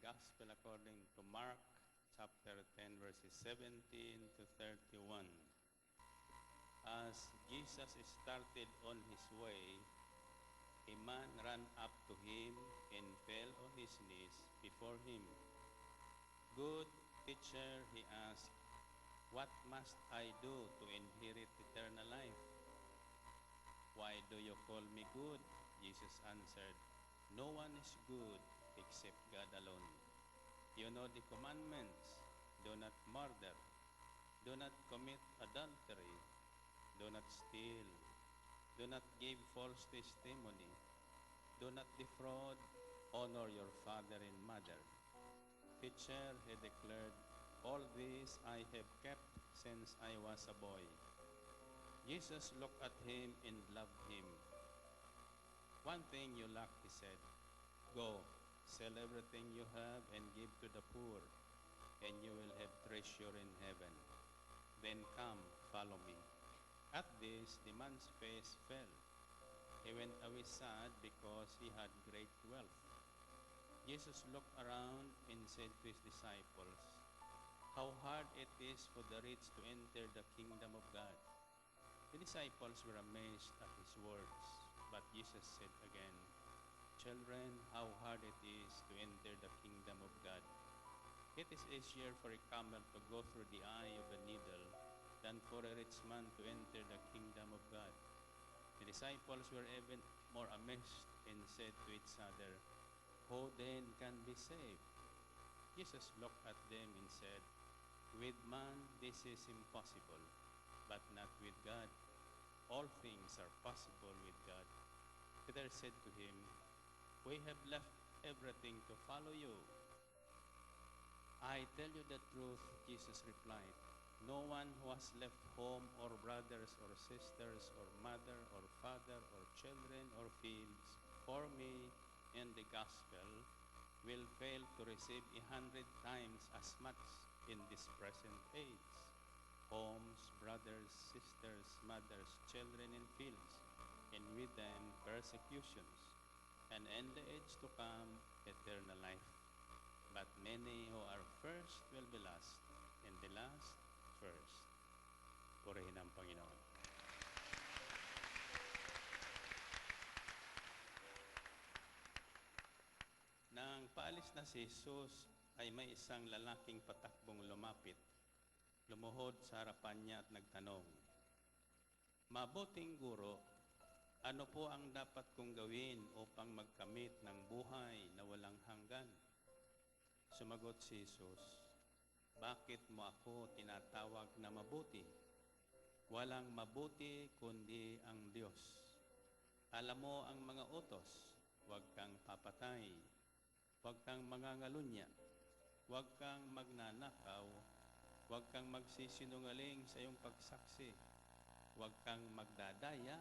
Gospel according to Mark chapter 10 verses 17 to 31. As Jesus started on his way, a man ran up to him and fell on his knees before him. "Good teacher," he asked, "what must I do to inherit eternal life?" "Why do you call me good?" Jesus answered. "No one is good except God alone. You know the commandments: do not murder, do not commit adultery, do not steal, do not give false testimony, do not defraud, honor your father and mother." "Teacher," he declared, "all these I have kept since I was a boy." Jesus looked at him and loved him. "One thing you lack," he said. "Go, sell everything you have and give to the poor, and you will have treasure in heaven. Then come, follow me." At this, the man's face fell. He went away sad because he had great wealth. Jesus looked around and said to his disciples, "How hard it is for the rich to enter the kingdom of God." The disciples were amazed at his words, but Jesus said again, "Children, how hard it is to enter the kingdom of God. It is easier for a camel to go through the eye of a needle than for a rich man to enter the kingdom of God." The disciples were even more amazed and said to each other, "Who then can be saved?" Jesus looked at them and said, "With man this is impossible, but not with God. All things are possible with God." Peter said to him, "We have left everything to follow you." "I tell you the truth," Jesus replied, "no one who has left home or brothers or sisters or mother or father or children or fields for me and the gospel will fail to receive 100 times as much in this present age: homes, brothers, sisters, mothers, children, and fields, and with them persecutions, and in the age to come, eternal life. But many who are first will be last, and the last first." Purihin ang Panginoon. Nang paalis na si Jesus, ay may isang lalaking patakbong lumapit. Lumuhod sa harapan niya at nagtanong, "Mabuting guro, ano po ang dapat kong gawin upang magkamit ng buhay na walang hanggan?" Sumagot si Jesus, "Bakit mo ako tinatawag na mabuti? Walang mabuti kundi ang Diyos. Alam mo ang mga utos: huwag kang papatay, huwag kang mangangalunya, huwag kang magnanakaw, huwag kang magsisinungaling sa iyong pagsaksi, huwag kang magdadaya,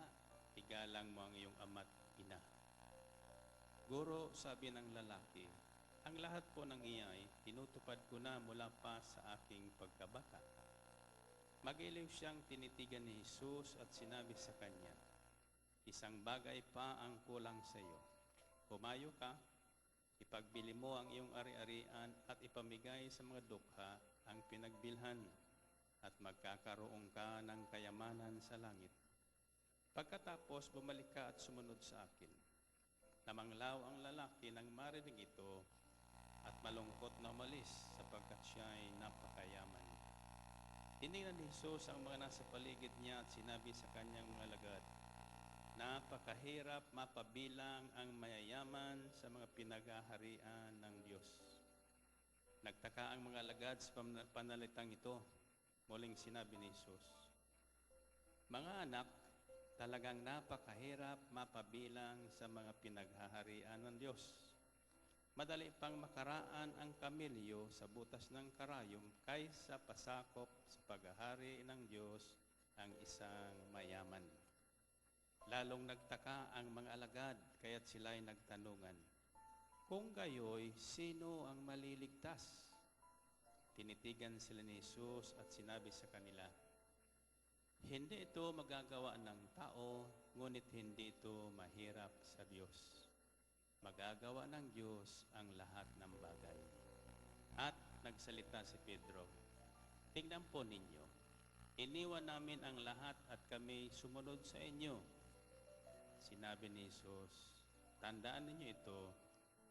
igalang mo ang iyong ama't ina." "Guro," sabi ng lalaki, "ang lahat po ng iyay tinutupad ko na mula pa sa aking pagkabata." Magiliw siyang tinitigan ni Jesus at sinabi sa kanya, "Isang bagay pa ang kulang sa iyo. Humayo ka, ipagbili mo ang iyong ari-arian at ipamigay sa mga dukha ang pinagbilhan, at magkakaroon ka ng kayamanan sa langit. Pagkatapos bumalik ka at sumunod sa akin." Namanglaw ang lalaki nang marinig ito at malungkot na umalis sapagkat siya ay napakayaman. Tinignan ni Jesus ang mga nasa paligid niya at sinabi sa kanyang mga alagad, "Napakahirap mapabilang ang mayayaman sa mga pinaghaharian ng Diyos." Nagtaka ang mga alagad sa panalitang ito. Muling sinabi ni Jesus, "Mga anak, talagang napakahirap mapabilang sa mga pinaghaharian ng Diyos. Madali pang makaraan ang kamelyo sa butas ng karayom kaysa pasakop sa paghahari ng Diyos ang isang mayaman." Lalong nagtaka ang mga alagad, kaya't sila'y nagtanungan, "Kung gayoy, sino ang maliligtas?" Tinitigan sila ni Jesus at sinabi sa kanila, "Hindi ito magagawa ng tao, ngunit hindi ito mahirap sa Diyos. magagawa ng Diyos ang lahat ng bagay. At nagsalita si Pedro, tingnan po ninyo, iniwan namin ang lahat at kami sumunod sa inyo. Sinabi ni Jesus, tandaan ninyo ito,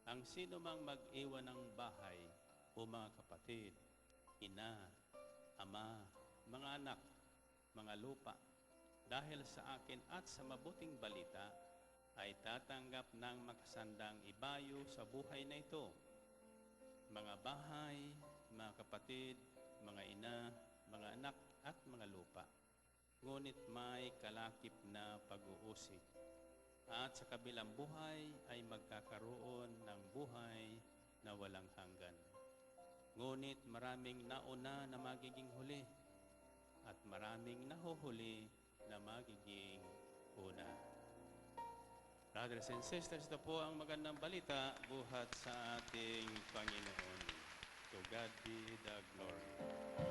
ang sino mang mag-iwan ng bahay o mga kapatid, ina, ama, mga anak, mga lupa, dahil sa akin at sa mabuting balita, ay tatanggap ng makasandang ibayo sa buhay na ito. Mga bahay, mga kapatid, mga ina, mga anak at mga lupa. Ngunit may kalakip na pag-uusig. At sa kabilang buhay ay magkakaroon ng buhay na walang hanggan. Ngunit maraming nauna na magiging huli at maraming nahuhuli na magiging una. Brothers and sisters, ito po ang magandang balita buhat sa ating Panginoon. To God be the glory.